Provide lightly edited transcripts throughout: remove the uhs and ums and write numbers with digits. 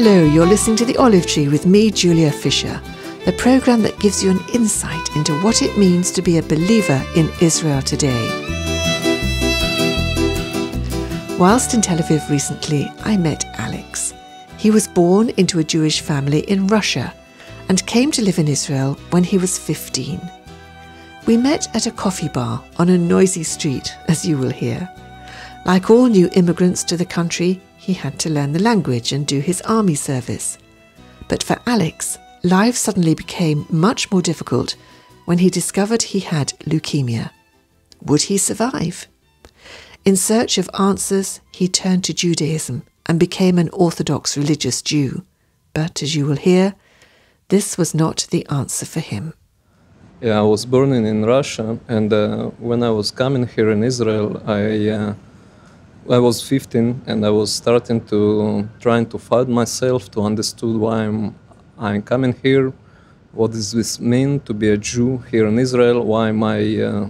Hello, you're listening to The Olive Tree with me, Julia Fisher, the programme that gives you an insight into what it means to be a believer in Israel today. Whilst in Tel Aviv recently, I met Alex. He was born into a Jewish family in Russia and came to live in Israel when he was 15. We met at a coffee bar on a noisy street, as you will hear. Like all new immigrants to the country, he had to learn the language and do his army service. But for Alex, life suddenly became much more difficult when he discovered he had leukaemia. Would he survive? In search of answers, he turned to Judaism and became an orthodox religious Jew. But as you will hear, this was not the answer for him. Yeah, I was born in Russia, and when I was coming here in Israel, I was 15, and I was trying to find myself, to understand why I'm coming here. What does this mean to be a Jew here in Israel? Why my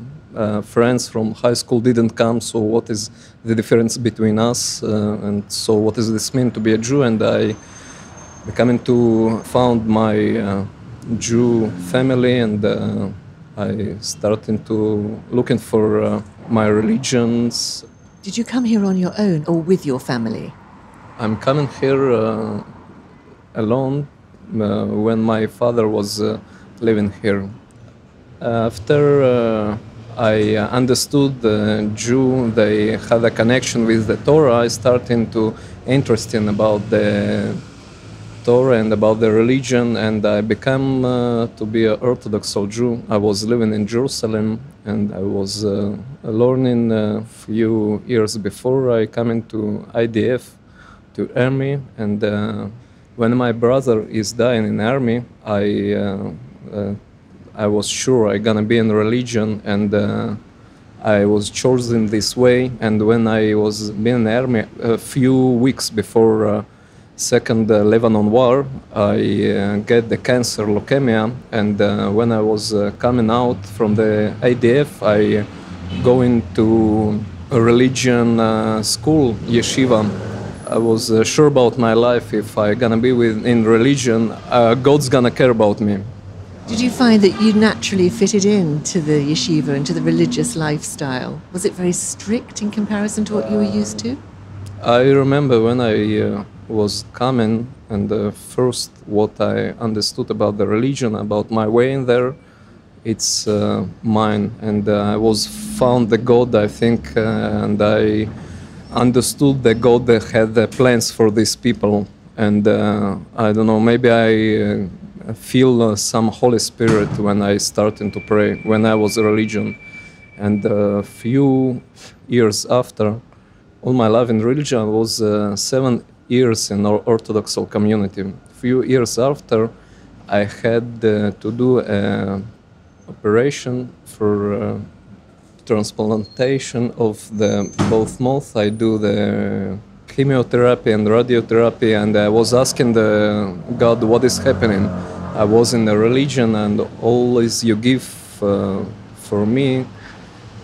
friends from high school didn't come? So what is the difference between us? And so what does this mean to be a Jew? And I coming to found my Jew family, and I started to looking for my religions. Did you come here on your own or with your family? I'm coming here alone when my father was living here. After I understood the Jew, they had a connection with the Torah, I started to interested about the Torah and about the religion, and I became to be an Orthodox Jew. I was living in Jerusalem, and I was learning a few years before I came into IDF, to army. And when my brother is dying in army, I was sure I gonna be in religion, and I was chosen this way. And when I was being in the army, a few weeks before Second Lebanon War, I get the cancer, leukemia, and when I was coming out from the IDF, I go into a religion school, yeshiva. I was sure about my life. If I gonna be in religion, God's gonna care about me. Did you find that you naturally fitted in to the yeshiva and to the religious lifestyle? Was it very strict in comparison to what you were used to? I remember when I was coming, and first what I understood about the religion, about my way in there, it's mine. And I was found the God, I think, and I understood that God had plans for these people. And I don't know, maybe I feel some Holy Spirit when I started to pray, when I was a religion. And a few years after, all my life in religion, I was 7 years in our Orthodox community. A few years after, I had to do an operation for transplantation of the both mouth. I do the chemotherapy and radiotherapy, and I was asking God, what is happening? I was in a religion, and always you give for me.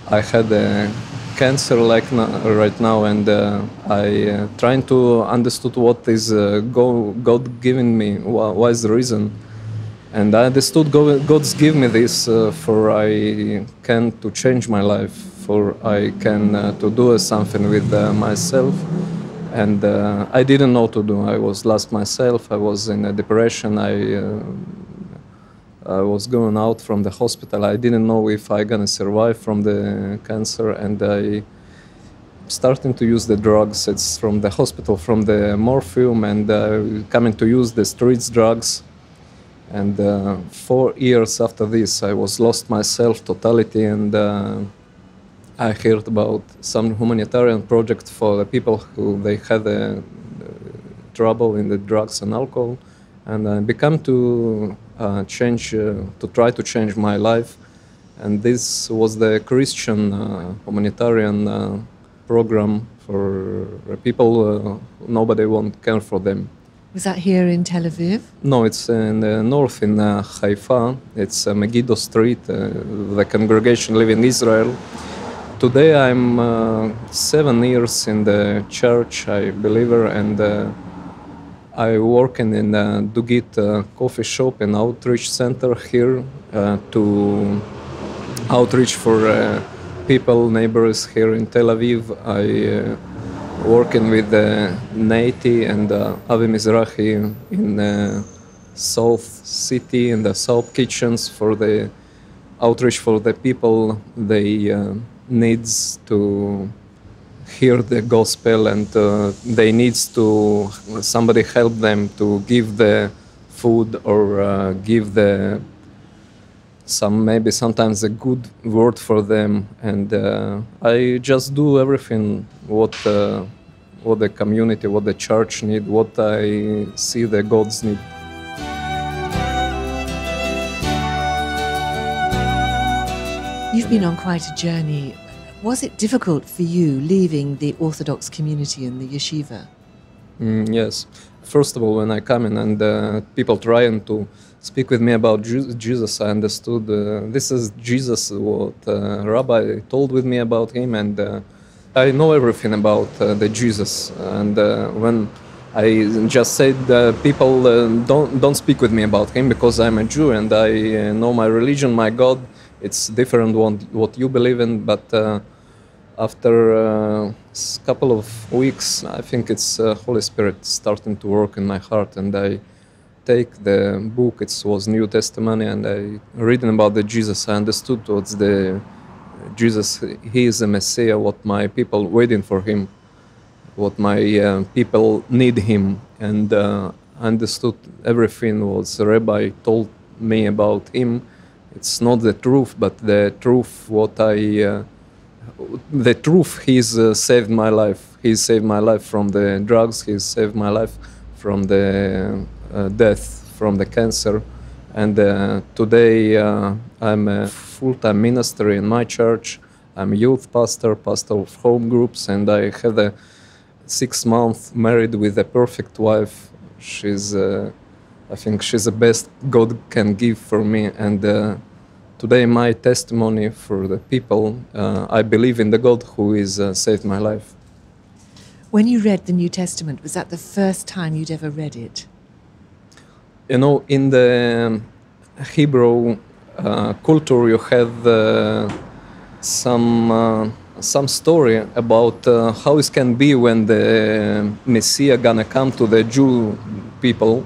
I had a cancer right now, and I trying to understood what is God giving me, what is the reason. And I understood God's give me this for I can to change my life, for I can to do something with myself. And I didn't know to do. I was lost myself. I was in a depression. I was going out from the hospital. I didn't know if I gonna survive from the cancer, and I started to use the drugs. It's from the hospital, from the morphine, and coming to use the street drugs. And 4 years after this, I was lost myself totality, and I heard about some humanitarian project for the people who they had trouble in the drugs and alcohol, and I began to try to change my life. And this was the Christian humanitarian program for people nobody won't care for them. Was that here in Tel Aviv? No, it's in the north, in HaGefan. It's Megiddo Street, the congregation live in Israel. Today I'm 7 years in the church, I believer, and I work in a Dugit coffee shop and outreach center here to outreach for people, neighbors here in Tel Aviv. I working with Naiti and Avi Mizrahi in South City in the South Kitchens for the outreach for the people. They needs to hear the gospel and they needs to somebody help them to give the food or give the maybe sometimes a good word for them, and I just do everything what the community, what the church need, what I see the gods need. You've been on quite a journey. Was it difficult for you leaving the Orthodox community in the yeshiva? Yes. First of all, when I come in and people trying to speak with me about Jesus, I understood this is Jesus, what Rabbi told with me about him, and I know everything about the Jesus. And when I just said people don't speak with me about him because I'm a Jew and I know my religion, my God, it's different what you believe in, but after a couple of weeks, I think it's Holy Spirit starting to work in my heart, and I take the book, it was New Testament, and I reading about the Jesus. I understood what's the Jesus, he is a Messiah, what my people waiting for him, what my people need him, and I understood everything what the Rabbi told me about him. It's not the truth, but the truth the truth, he's saved my life. He saved my life from the drugs, he saved my life from the death, from the cancer. And today I'm a full-time minister in my church. I'm a youth pastor of home groups, and I had a 6 months married with a perfect wife. She's, I think she's the best God can give for me. And today my testimony for the people, I believe in the God who is saved my life. When you read the New Testament, was that the first time you'd ever read it? You know, in the Hebrew culture, you have some story about how it can be when the Messiah gonna come to the Jew people,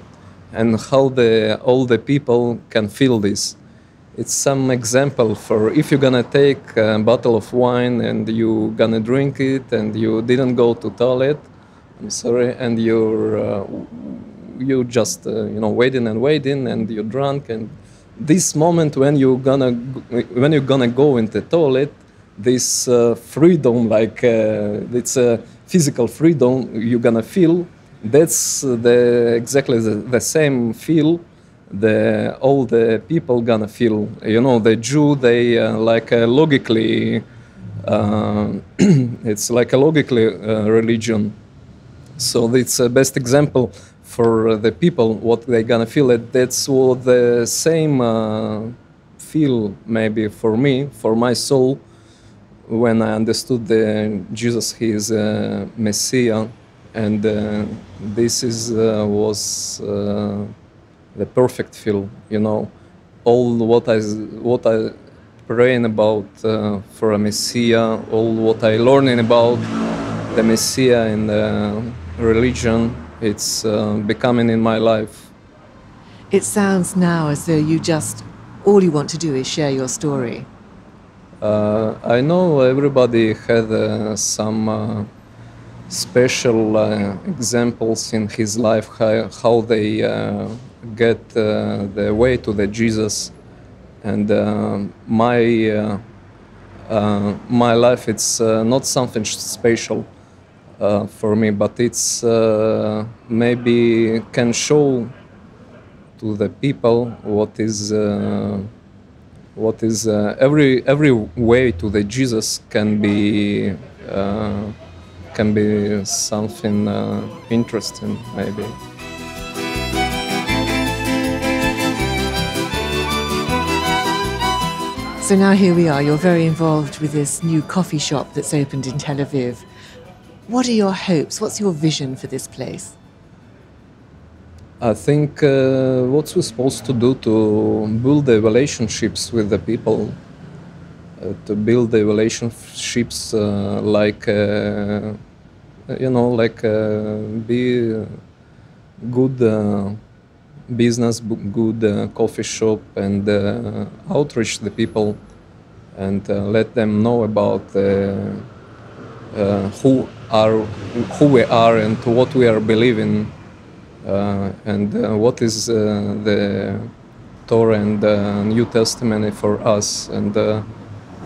and how all the people can feel this. It's some example for if you're gonna take a bottle of wine and you gonna drink it and you didn't go to toilet, I'm sorry, and you just waiting and you're drunk, and this moment when you're gonna go into the toilet, this freedom, like it's a physical freedom you're gonna feel. That's exactly the same feel all the people gonna feel. You know, the Jew, they logically it's like a logically religion. So it's the best example for the people what they gonna feel. That's what the same feel maybe for me, for my soul, when I understood Jesus, he is a Messiah, and this was the perfect feel. You know, all what I praying about for a Messiah, all what I learning about the Messiah in the religion, it's becoming in my life. It sounds now as though all you want to do is share your story. I know everybody had some special examples in his life, how they get the way to the Jesus. And my life, it's not something special for me, but it's maybe can show to the people what is every way to the Jesus can be something interesting maybe. So now here we are, you're very involved with this new coffee shop that's opened in Tel Aviv. What are your hopes? What's your vision for this place? I think what we're supposed to do to build the relationships with the people, to build the relationships like be good business, good coffee shop, and outreach the people and let them know about who we are and what we are believing and what is the Torah and the New Testament for us. And I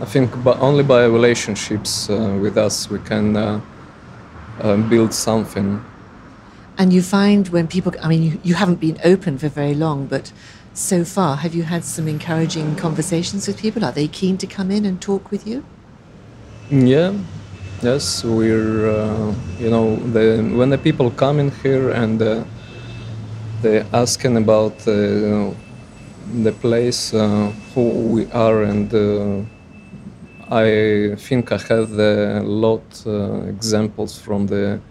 think only by relationships with us we can build something. And you find when people, I mean, you haven't been open for very long, but so far, have you had some encouraging conversations with people? Are they keen to come in and talk with you? Yeah, yes, we're, when the people come in here and they're asking about the place, who we are, and I think I have a lot examples from the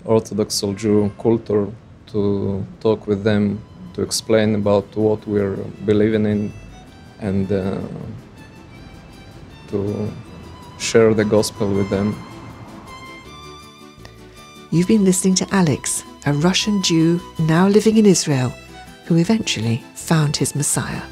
orthodox or Jew culture to talk with them, to explain about what we're believing in, and to share the gospel with them. You've been listening to Alex, a Russian Jew now living in Israel, who eventually found his Messiah.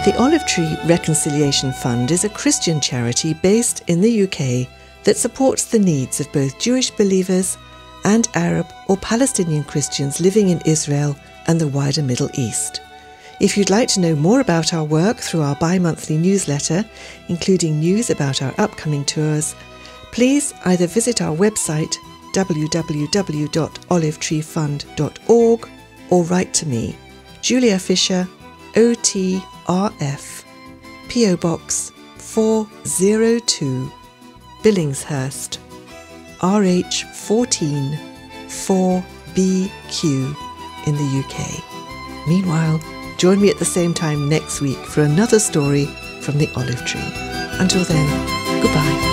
The Olive Tree Reconciliation Fund is a Christian charity based in the UK that supports the needs of both Jewish believers and Arab or Palestinian Christians living in Israel and the wider Middle East. If you'd like to know more about our work through our bi-monthly newsletter, including news about our upcoming tours, please either visit our website www.olivetreefund.org or write to me, Julia Fisher, OTRF, PO Box 402, Billingshurst, RH 14 4BQ in the UK. Meanwhile, join me at the same time next week for another story from the Olive Tree. Until then, goodbye.